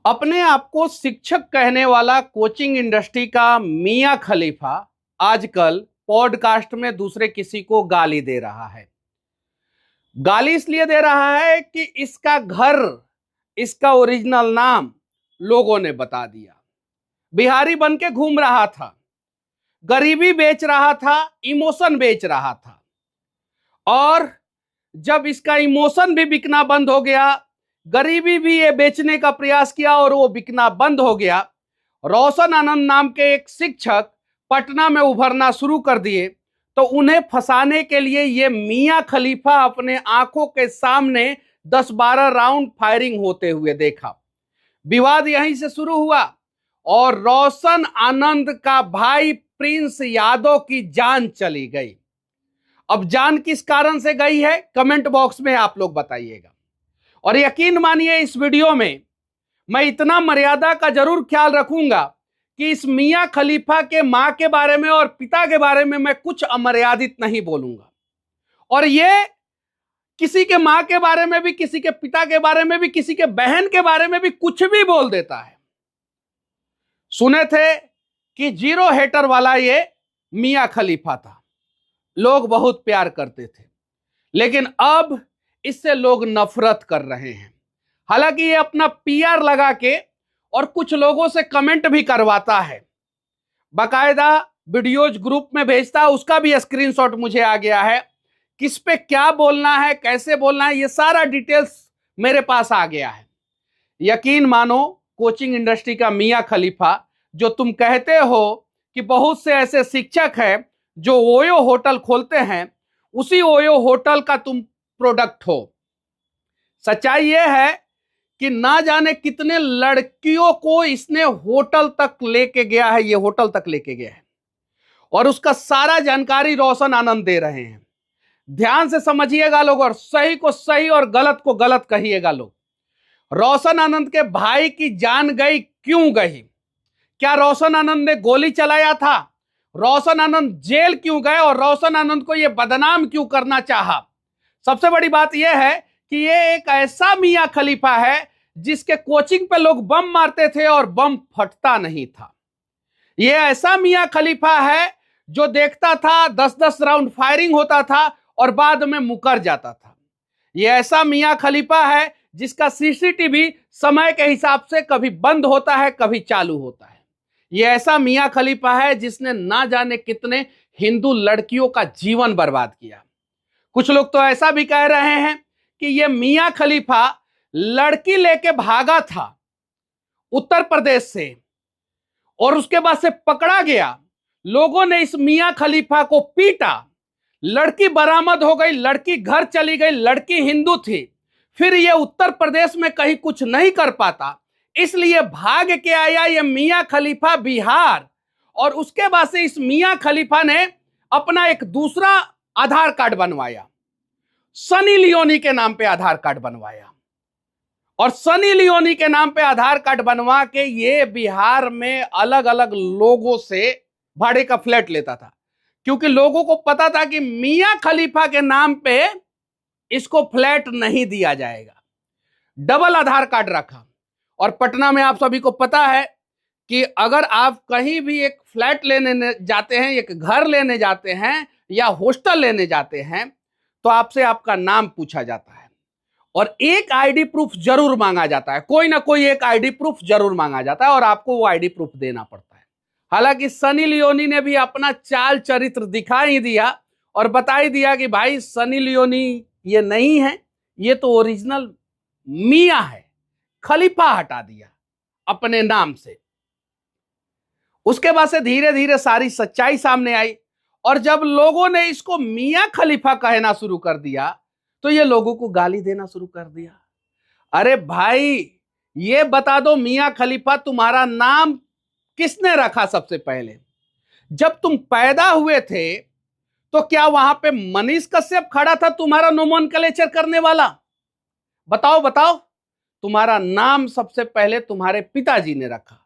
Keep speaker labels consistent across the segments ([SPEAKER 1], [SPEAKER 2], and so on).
[SPEAKER 1] अपने आप को शिक्षक कहने वाला कोचिंग इंडस्ट्री का मियां खलीफा आजकल पॉडकास्ट में दूसरे किसी को गाली दे रहा है। गाली इसलिए दे रहा है कि इसका घर, इसका ओरिजिनल नाम लोगों ने बता दिया। बिहारी बन के घूम रहा था, गरीबी बेच रहा था, इमोशन बेच रहा था। और जब इसका इमोशन भी बिकना बंद हो गया, गरीबी भी ये बेचने का प्रयास किया और वो बिकना बंद हो गया, रोशन आनंद नाम के एक शिक्षक पटना में उभरना शुरू कर दिए। तो उन्हें फंसाने के लिए ये मियां खलीफा अपने आंखों के सामने 10-12 राउंड फायरिंग होते हुए देखा। विवाद यहीं से शुरू हुआ और रोशन आनंद का भाई प्रिंस यादव की जान चली गई। अब जान किस कारण से गई है, कमेंट बॉक्स में आप लोग बताइएगा। और यकीन मानिए, इस वीडियो में मैं इतना मर्यादा का जरूर ख्याल रखूंगा कि इस मियां खलीफा के मां के बारे में और पिता के बारे में मैं कुछ अमर्यादित नहीं बोलूंगा। और ये किसी के मां के बारे में भी, किसी के पिता के बारे में भी, किसी के बहन के बारे में भी कुछ भी बोल देता है। सुने थे कि जीरो हेटर वाला ये मियां खलीफा था, लोग बहुत प्यार करते थे, लेकिन अब इससे लोग नफरत कर रहे हैं। हालांकि ये अपना पीआर लगा के और कुछ लोगों से कमेंट भी करवाता है, बाकायदा वीडियोज ग्रुप में भेजता है, उसका भी स्क्रीनशॉट मुझे आ गया है। किस पे क्या बोलना है, कैसे बोलना है, ये सारा डिटेल्स मेरे पास आ गया है। यकीन मानो, कोचिंग इंडस्ट्री का मियां खलीफा, जो तुम कहते हो कि बहुत से ऐसे शिक्षक हैं जो ओयो होटल खोलते हैं, उसी ओयो होटल का तुम प्रोडक्ट हो। सच्चाई यह है कि ना जाने कितने लड़कियों को इसने होटल तक लेके गया है, ये होटल तक लेके गया है, और उसका सारा जानकारी रोशन आनंद दे रहे हैं। ध्यान से समझिएगा लोग, और सही को सही और गलत को गलत कहिएगा लोग। रोशन आनंद के भाई की जान गई, क्यों गई? क्या रोशन आनंद ने गोली चलाया था? रोशन आनंद जेल क्यों गए और रोशन आनंद को यह बदनाम क्यों करना चाहा? सबसे बड़ी बात यह है कि यह एक ऐसा मियां खलीफा है जिसके कोचिंग पे लोग बम मारते थे और बम फटता नहीं था। यह ऐसा मियां खलीफा है जो देखता था 10-10 राउंड फायरिंग होता था और बाद में मुकर जाता था। यह ऐसा मियां खलीफा है जिसका सीसीटीवी समय के हिसाब से कभी बंद होता है, कभी चालू होता है। यह ऐसा मियां खलीफा है जिसने ना जाने कितने हिंदू लड़कियों का जीवन बर्बाद किया। कुछ लोग तो ऐसा भी कह रहे हैं कि यह मियां खलीफा लड़की लेके भागा था उत्तर प्रदेश से और उसके बाद से पकड़ा गया। लोगों ने इस मियां खलीफा को पीटा, लड़की बरामद हो गई, लड़की घर चली गई, लड़की हिंदू थी। फिर यह उत्तर प्रदेश में कहीं कुछ नहीं कर पाता, इसलिए भाग के आया यह मियां खलीफा बिहार। और उसके बाद से इस मियां खलीफा ने अपना एक दूसरा आधार कार्ड बनवाया, सनी लियोनी के नाम पे आधार कार्ड बनवाया। और सनी लियोनी के नाम पे आधार कार्ड बनवा के ये बिहार में अलग अलग लोगों से भाड़े का फ्लैट लेता था, क्योंकि लोगों को पता था कि मियां खलीफा के नाम पे इसको फ्लैट नहीं दिया जाएगा। डबल आधार कार्ड रखा। और पटना में आप सभी को पता है कि अगर आप कहीं भी एक फ्लैट लेने जाते हैं, एक घर लेने जाते हैं या हॉस्टल लेने जाते हैं, तो आपसे आपका नाम पूछा जाता है और एक आईडी प्रूफ जरूर मांगा जाता है। कोई ना कोई एक आईडी प्रूफ जरूर मांगा जाता है और आपको वो आईडी प्रूफ देना पड़ता है। हालांकि सनी लियोनी ने भी अपना चाल चरित्र दिखा ही दिया और बता ही दिया कि भाई सनी लियोनी ये नहीं है, ये तो ओरिजिनल मियां है। खलीफा हटा दिया अपने नाम से। उसके बाद से धीरे धीरे सारी सच्चाई सामने आई और जब लोगों ने इसको मियां खलीफा कहना शुरू कर दिया तो ये लोगों को गाली देना शुरू कर दिया। अरे भाई, ये बता दो, मियां खलीफा तुम्हारा नाम किसने रखा? सबसे पहले जब तुम पैदा हुए थे तो क्या वहां पे मनीष कश्यप खड़ा था तुम्हारा नोमेनक्लेचर करने वाला? बताओ बताओ। तुम्हारा नाम सबसे पहले तुम्हारे पिताजी ने रखा,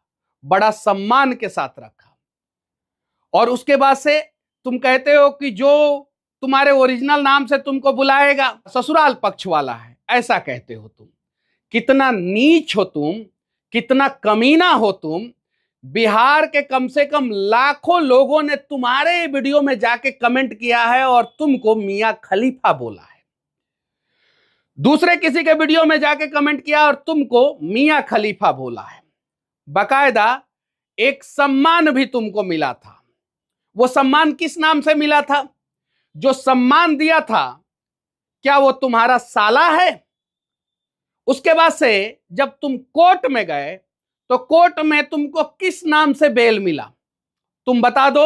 [SPEAKER 1] बड़ा सम्मान के साथ रखा। और उसके बाद से तुम कहते हो कि जो तुम्हारे ओरिजिनल नाम से तुमको बुलाएगा ससुराल पक्ष वाला है, ऐसा कहते हो तुम। कितना नीच हो तुम कितना कमीना हो तुम। बिहार के कम से कम लाखों लोगों ने तुम्हारे वीडियो में जाके कमेंट किया है और तुमको मियां खलीफा बोला है। दूसरे किसी के वीडियो में जाके कमेंट किया और तुमको मियां खलीफा बोला है। बकायदा एक सम्मान भी तुमको मिला था। वो सम्मान किस नाम से मिला था? जो सम्मान दिया था क्या वो तुम्हारा साला है? उसके बाद से जब तुम कोर्ट में गए तो कोर्ट में तुमको किस नाम से बेल मिला? तुम बता दो।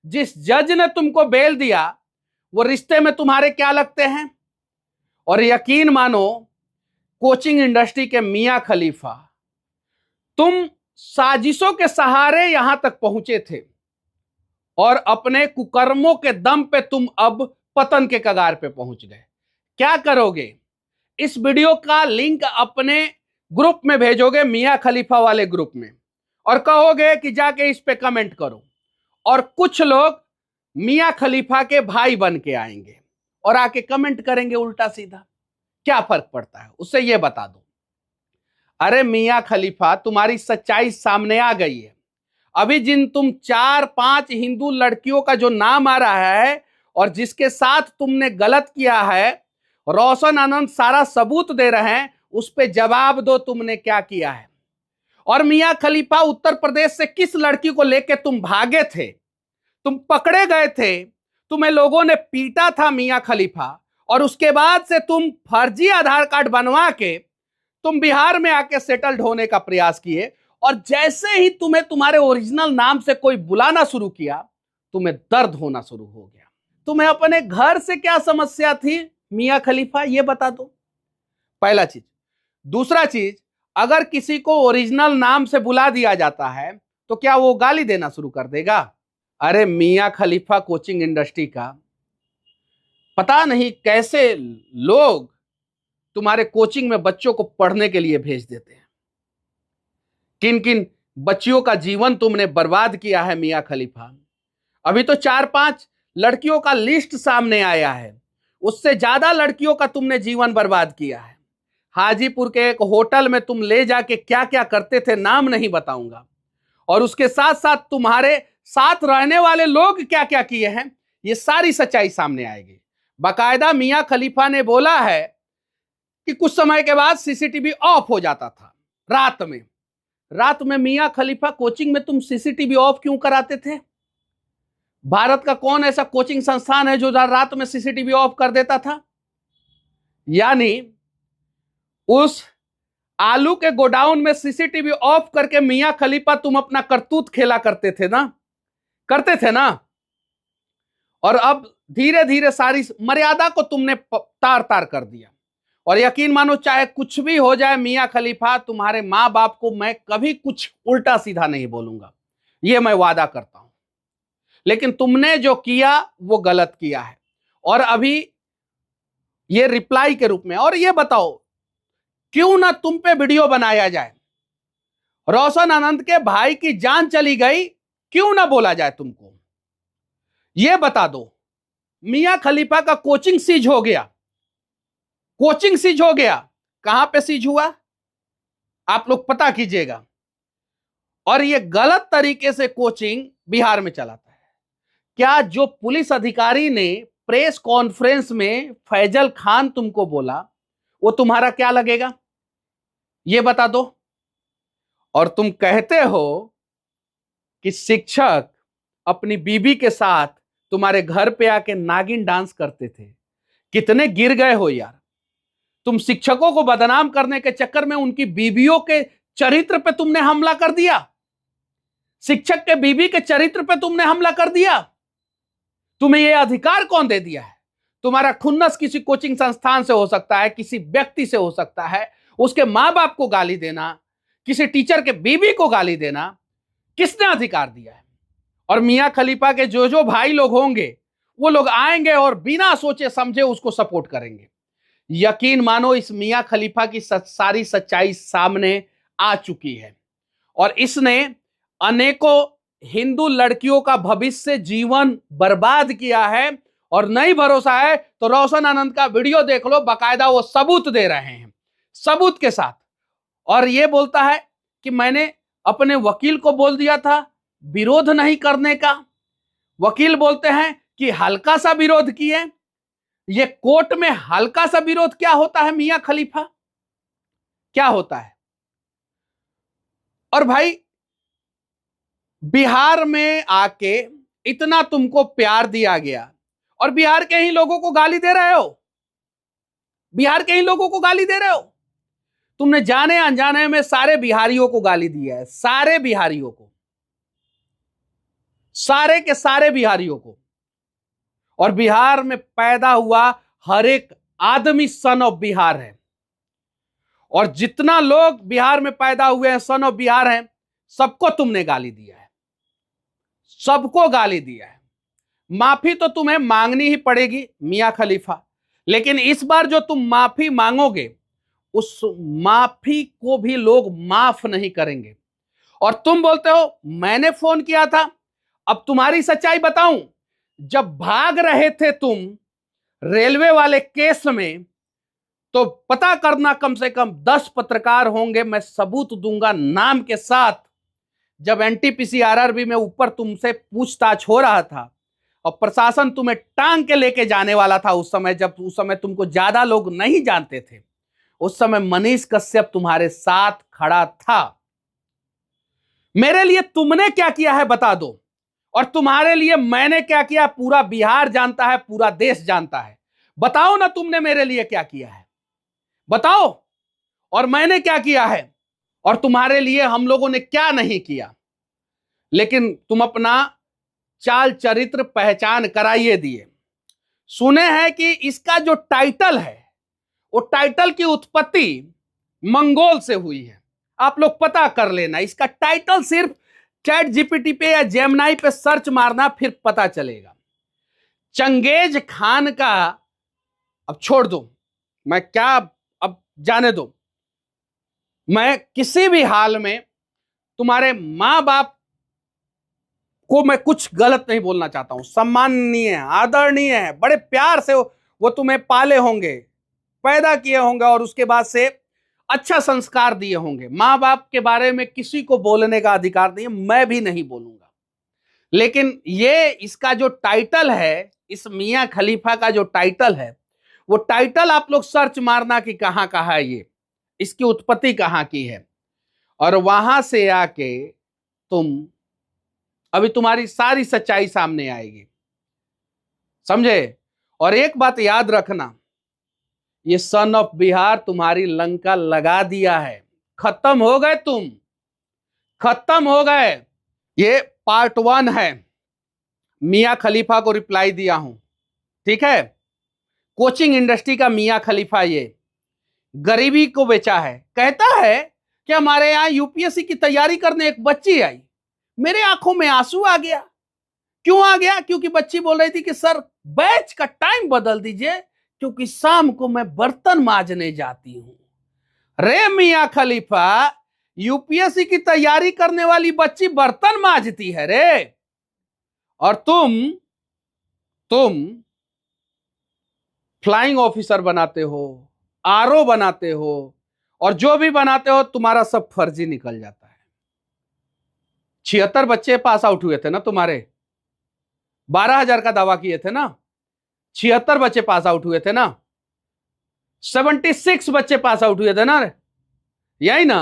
[SPEAKER 1] जिस जज ने तुमको बेल दिया वो रिश्ते में तुम्हारे क्या लगते हैं? और यकीन मानो कोचिंग इंडस्ट्री के मियां खलीफा, तुम साजिशों के सहारे यहां तक पहुंचे थे और अपने कुकर्मों के दम पे तुम अब पतन के कगार पे पहुंच गए। क्या करोगे? इस वीडियो का लिंक अपने ग्रुप में भेजोगे, मियां खलीफा वाले ग्रुप में, और कहोगे कि जाके इस पे कमेंट करो। और कुछ लोग मियां खलीफा के भाई बन के आएंगे और आके कमेंट करेंगे उल्टा सीधा। क्या फर्क पड़ता है? उससे ये बता दो। अरे मियां खलीफा, तुम्हारी सच्चाई सामने आ गई है। अभी जिन तुम 4-5 हिंदू लड़कियों का जो नाम आ रहा है और जिसके साथ तुमने गलत किया है, रोशन आनंद सारा सबूत दे रहे हैं, उस पे जवाब दो तुमने क्या किया है। और मियां खलीफा, उत्तर प्रदेश से किस लड़की को लेके तुम भागे थे? तुम पकड़े गए थे, तुम्हें लोगों ने पीटा था मियां खलीफा, और उसके बाद से तुम फर्जी आधार कार्ड बनवा के तुम बिहार में आके सेटल्ड होने का प्रयास किए। और जैसे ही तुम्हें तुम्हारे ओरिजिनल नाम से कोई बुलाना शुरू किया, तुम्हें दर्द होना शुरू हो गया। तुम्हें अपने घर से क्या समस्या थी मियां खलीफा, ये बता दो, पहला चीज। दूसरा चीज, अगर किसी को ओरिजिनल नाम से बुला दिया जाता है तो क्या वो गाली देना शुरू कर देगा? अरे मियां खलीफा कोचिंग इंडस्ट्री का पता नहीं कैसे लोग तुम्हारे कोचिंग में बच्चों को पढ़ने के लिए भेज देते हैं। किन किन बच्चियों का जीवन तुमने बर्बाद किया है मियां खलीफा। अभी तो 4-5 लड़कियों का लिस्ट सामने आया है, उससे ज्यादा लड़कियों का तुमने जीवन बर्बाद किया है। हाजीपुर के एक होटल में तुम ले जाके क्या क्या करते थे, नाम नहीं बताऊंगा। और उसके साथ साथ तुम्हारे साथ रहने वाले लोग क्या क्या किए हैं, ये सारी सच्चाई सामने आएगी। बाकायदा मियां खलीफा ने बोला है कि कुछ समय के बाद सीसीटीवी ऑफ हो जाता था रात में मियां खलीफा कोचिंग में तुम सीसीटीवी ऑफ क्यों कराते थे? भारत का कौन ऐसा कोचिंग संस्थान है जो रात में सीसीटीवी ऑफ कर देता था? यानी उस आलू के गोडाउन में सीसीटीवी ऑफ करके मियां खलीफा तुम अपना करतूत खेला करते थे ना। और अब धीरे धीरे सारी मर्यादा को तुमने तार तार कर दिया। और यकीन मानो, चाहे कुछ भी हो जाए मियां खलीफा, तुम्हारे मां बाप को मैं कभी कुछ उल्टा सीधा नहीं बोलूंगा, यह मैं वादा करता हूं। लेकिन तुमने जो किया वो गलत किया है। और अभी ये रिप्लाई के रूप में, और ये बताओ क्यों ना तुम पे वीडियो बनाया जाए? रोशन आनंद के भाई की जान चली गई, क्यों ना बोला जाए तुमको? ये बता दो। मियां खलीफा का कोचिंग सीज हो गया, कहां पे सीज हुआ आप लोग पता कीजिएगा। और ये गलत तरीके से कोचिंग बिहार में चलाता है। क्या जो पुलिस अधिकारी ने प्रेस कॉन्फ्रेंस में फैजल खान तुमको बोला, वो तुम्हारा क्या लगेगा? ये बता दो। और तुम कहते हो कि शिक्षक अपनी बीबी के साथ तुम्हारे घर पे आके नागिन डांस करते थे। कितने गिर गए हो यार। तुम शिक्षकों को बदनाम करने के चक्कर में उनकी बीवियों के चरित्र पे तुमने हमला कर दिया। शिक्षक के बीवी के चरित्र पे तुमने हमला कर दिया। तुम्हें यह अधिकार कौन दे दिया है? तुम्हारा खुन्नस किसी कोचिंग संस्थान से हो सकता है, किसी व्यक्ति से हो सकता है। उसके मां बाप को गाली देना, किसी टीचर के बीवी को गाली देना, किसने अधिकार दिया है? और मियां खलीफा के जो जो भाई लोग होंगे वो लोग आएंगे और बिना सोचे समझे उसको सपोर्ट करेंगे। यकीन मानो, इस मियां खलीफा की सारी सच्चाई सामने आ चुकी है और इसने अनेकों हिंदू लड़कियों का भविष्य जीवन बर्बाद किया है। और नहीं भरोसा है तो रोशन आनंद का वीडियो देख लो, बाकायदा वो सबूत दे रहे हैं, सबूत के साथ। और ये बोलता है कि मैंने अपने वकील को बोल दिया था विरोध नहीं करने का। वकील बोलते हैं कि हल्का सा विरोध किए। ये कोर्ट में हल्का सा विरोध क्या होता है मियां खलीफा, क्या होता है? और भाई बिहार में आके इतना तुमको प्यार दिया गया और बिहार के ही लोगों को गाली दे रहे हो, बिहार के ही लोगों को गाली दे रहे हो। तुमने जाने अनजाने में सारे बिहारियों को गाली दिया है, सारे बिहारियों को, सारे के सारे बिहारियों को। और बिहार में पैदा हुआ हर एक आदमी सन ऑफ बिहार है, और जितना लोग बिहार में पैदा हुए हैं सन ऑफ बिहार हैं, सबको तुमने गाली दिया है, सबको गाली दिया है। माफी तो तुम्हें मांगनी ही पड़ेगी मियां खलीफा, लेकिन इस बार जो तुम माफी मांगोगे उस माफी को भी लोग माफ नहीं करेंगे। और तुम बोलते हो मैंने फोन किया था। अब तुम्हारी सच्चाई बताऊं, जब भाग रहे थे तुम रेलवे वाले केस में, तो पता करना कम से कम 10 पत्रकार होंगे, मैं सबूत दूंगा नाम के साथ। जब एनटीपीसी आरआरबी में ऊपर तुमसे पूछताछ हो रहा था और प्रशासन तुम्हें टांग के लेके जाने वाला था, उस समय जब उस समय तुमको ज्यादा लोग नहीं जानते थे, उस समय मनीष कश्यप तुम्हारे साथ खड़ा था। मेरे लिए तुमने क्या किया है बता दो, और तुम्हारे लिए मैंने क्या किया पूरा बिहार जानता है, पूरा देश जानता है। बताओ ना तुमने मेरे लिए क्या किया है, बताओ, और मैंने क्या किया है, और तुम्हारे लिए हम लोगों ने क्या नहीं किया। लेकिन तुम अपना चाल चरित्र पहचान कराइए दिए। सुने हैं कि इसका जो टाइटल है वो टाइटल की उत्पत्ति मंगोल से हुई है। आप लोग पता कर लेना, इसका टाइटल सिर्फ चैट जीपीटी पे या जेमिनी पे सर्च मारना, फिर पता चलेगा। चंगेज खान का, अब छोड़ दो, मैं क्या, अब जाने दो। मैं किसी भी हाल में तुम्हारे मां बाप को मैं कुछ गलत नहीं बोलना चाहता हूं। सम्माननीय है, आदरणीय है, बड़े प्यार से वो तुम्हें पाले होंगे, पैदा किए होंगे और उसके बाद से अच्छा संस्कार दिए होंगे। मां बाप के बारे में किसी को बोलने का अधिकार नहीं है, मैं भी नहीं बोलूंगा। लेकिन ये इसका जो टाइटल है, इस मियां खलीफा का जो टाइटल है, वो टाइटल आप लोग सर्च मारना कि कहां कहां है ये, इसकी उत्पत्ति कहां की है, और वहां से आके तुम, अभी तुम्हारी सारी सच्चाई सामने आएगी, समझे। और एक बात याद रखना, ये सन ऑफ बिहार तुम्हारी लंका लगा दिया है, खत्म हो गए तुम, खत्म हो गए। ये पार्ट 1 है, मियां खलीफा को रिप्लाई दिया हूं, ठीक है। कोचिंग इंडस्ट्री का मियां खलीफा ये गरीबी को बेचा है। कहता है कि हमारे यहां यूपीएससी की तैयारी करने एक बच्ची आई, मेरे आंखों में आंसू आ गया। क्यों आ गया? क्योंकि बच्ची बोल रही थी कि सर बैच का टाइम बदल दीजिए, क्योंकि शाम को मैं बर्तन मांजने जाती हूं। रे मियां खलीफा, यूपीएससी की तैयारी करने वाली बच्ची बर्तन मांजती है रे, और तुम फ्लाइंग ऑफिसर बनाते हो, आरओ बनाते हो, और जो भी बनाते हो तुम्हारा सब फर्जी निकल जाता है। 76 बच्चे पास आउट हुए थे ना तुम्हारे, 12,000 का दावा किए थे ना, 76 बच्चे पास आउट हुए थे ना, 76 बच्चे पास आउट हुए थे ना, यही ना।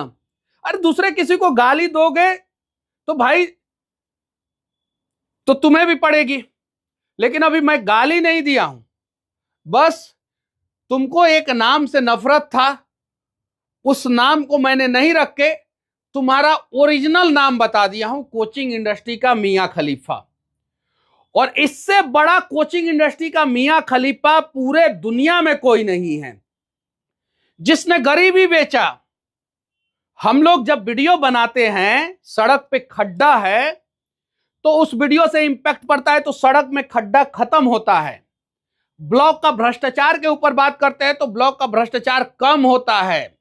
[SPEAKER 1] अरे दूसरे किसी को गाली दोगे तो भाई तो तुम्हें भी पड़ेगी, लेकिन अभी मैं गाली नहीं दिया हूं, बस तुमको एक नाम से नफरत था, उस नाम को मैंने नहीं रख के तुम्हारा ओरिजिनल नाम बता दिया हूं, कोचिंग इंडस्ट्री का मियां खलीफा। और इससे बड़ा कोचिंग इंडस्ट्री का मियां खलीफा पूरे दुनिया में कोई नहीं है, जिसने गरीबी बेचा। हम लोग जब वीडियो बनाते हैं, सड़क पे खड्डा है तो उस वीडियो से इंपैक्ट पड़ता है, तो सड़क में खड्डा खत्म होता है। ब्लॉक का भ्रष्टाचार के ऊपर बात करते हैं तो ब्लॉक का भ्रष्टाचार कम होता है।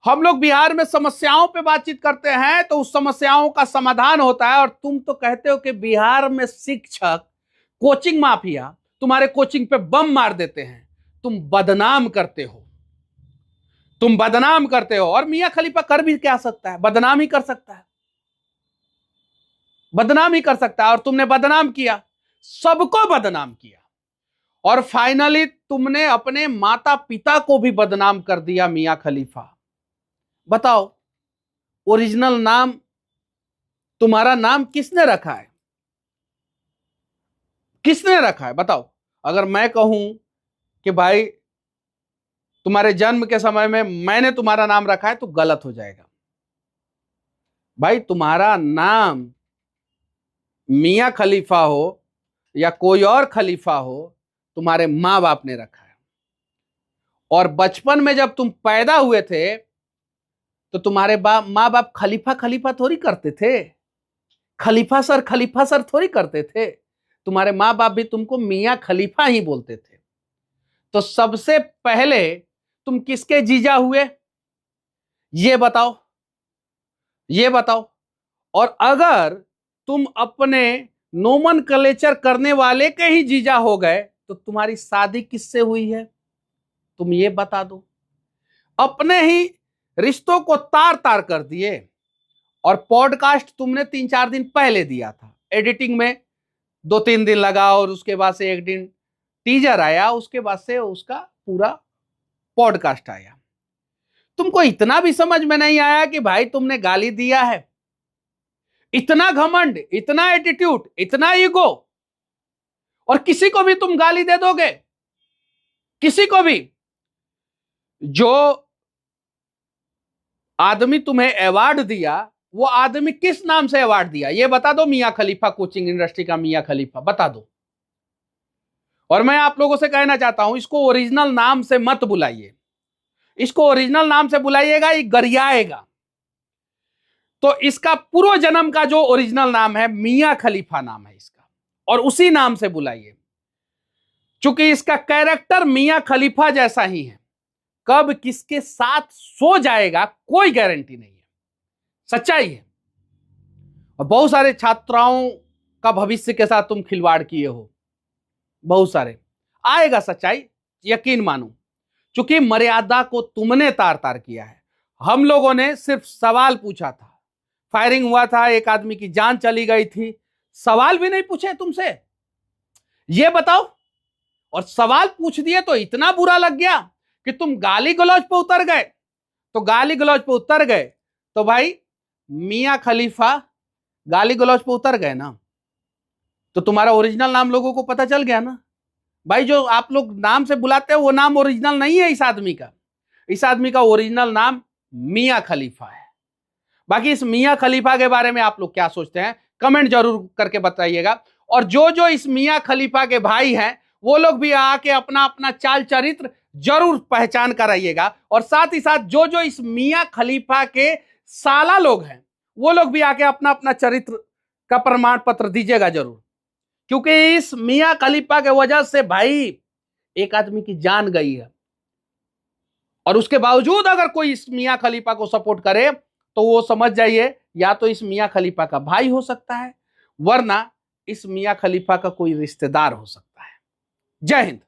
[SPEAKER 1] हम लोग बिहार में समस्याओं पे बातचीत करते हैं तो उस समस्याओं का समाधान होता है। और तुम तो कहते हो कि बिहार में शिक्षक, कोचिंग माफिया तुम्हारे कोचिंग पे बम मार देते हैं, तुम बदनाम करते हो, तुम बदनाम करते हो। और मियां खलीफा कर भी क्या सकता है? बदनाम ही कर सकता है, बदनाम ही कर सकता है। और तुमने बदनाम किया, सबको बदनाम किया, और फाइनली तुमने अपने माता पिता को भी बदनाम कर दिया मियां खलीफा। बताओ, ओरिजिनल नाम, तुम्हारा नाम किसने रखा है? किसने रखा है बताओ। अगर मैं कहूं कि भाई तुम्हारे जन्म के समय में मैंने तुम्हारा नाम रखा है, तो गलत हो जाएगा। भाई तुम्हारा नाम मियां खलीफा हो या कोई और खलीफा हो, तुम्हारे मां बाप ने रखा है। और बचपन में जब तुम पैदा हुए थे, तो तुम्हारे मां बाप खलीफा खलीफा थोड़ी करते थे, खलीफा सर थोड़ी करते थे। तुम्हारे मां बाप भी तुमको मियां खलीफा ही बोलते थे। तो सबसे पहले तुम किसके जीजा हुए, ये बताओ, ये बताओ। और अगर तुम अपने नोमेनक्लेचर करने वाले के ही जीजा हो गए, तो तुम्हारी शादी किससे हुई है, तुम ये बता दो। अपने ही रिश्तों को तार तार कर दिए। और पॉडकास्ट तुमने 3-4 दिन पहले दिया था, एडिटिंग में 2-3 दिन लगा, और उसके बाद से एक दिन टीजर आया, उसके बाद से उसका पूरा पॉडकास्ट आया। तुमको इतना भी समझ में नहीं आया कि भाई तुमने गाली दिया है? इतना घमंड, इतना एटीट्यूड, इतना ईगो, और किसी को भी तुम गाली दे दोगे, किसी को भी। जो आदमी तुम्हें अवार्ड दिया, वो आदमी किस नाम से अवार्ड दिया, ये बता दो। मियां खलीफा, कोचिंग इंडस्ट्री का मियां खलीफा, बता दो। और मैं आप लोगों से कहना चाहता हूं, इसको ओरिजिनल नाम से मत बुलाइए, इसको ओरिजिनल नाम से बुलाइएगा, ये गरियाएगा। तो इसका पूर्व जन्म का जो ओरिजिनल नाम है, मियां खलीफा नाम है इसका, और उसी नाम से बुलाइए। चूंकि इसका कैरेक्टर मियां खलीफा जैसा ही है, कब किसके साथ सो जाएगा कोई गारंटी नहीं है, सच्चाई है। और बहुत सारे छात्राओं का भविष्य के साथ तुम खिलवाड़ किए हो, बहुत सारे। आएगा सच्चाई, यकीन मानो। चूंकि मर्यादा को तुमने तार तार किया है। हम लोगों ने सिर्फ सवाल पूछा था, फायरिंग हुआ था, एक आदमी की जान चली गई थी, सवाल भी नहीं पूछे तुमसे, ये बताओ। और सवाल पूछ दिए तो इतना बुरा लग गया कि तुम गाली गलौज पे उतर गए। तो गाली गलौज पे उतर गए तो भाई मियां खलीफा गाली गलौज पे उतर गए ना, तो तुम्हारा ओरिजिनल नाम लोगों को पता चल गया ना। भाई जो आप लोग नाम से बुलाते हो, वो नाम ओरिजिनल नहीं है इस आदमी का। इस आदमी का ओरिजिनल नाम मियां खलीफा है। बाकी इस मियां खलीफा के बारे में आप लोग क्या सोचते हैं, कमेंट जरूर करके बताइएगा। और जो जो इस मियां खलीफा के भाई हैं, वो लोग भी आके अपना अपना चाल चरित्र जरूर पहचान कराइएगा। और साथ ही साथ जो जो इस मियां खलीफा के साला लोग हैं, वो लोग भी आके अपना अपना चरित्र का प्रमाण पत्र दीजिएगा जरूर। क्योंकि इस मियां खलीफा के वजह से भाई एक आदमी की जान गई है। और उसके बावजूद अगर कोई इस मियां खलीफा को सपोर्ट करे, तो वो समझ जाइए, या तो इस मियां खलीफा का भाई हो सकता है, वरना इस मियां खलीफा का कोई रिश्तेदार हो सकता है। जय हिंद।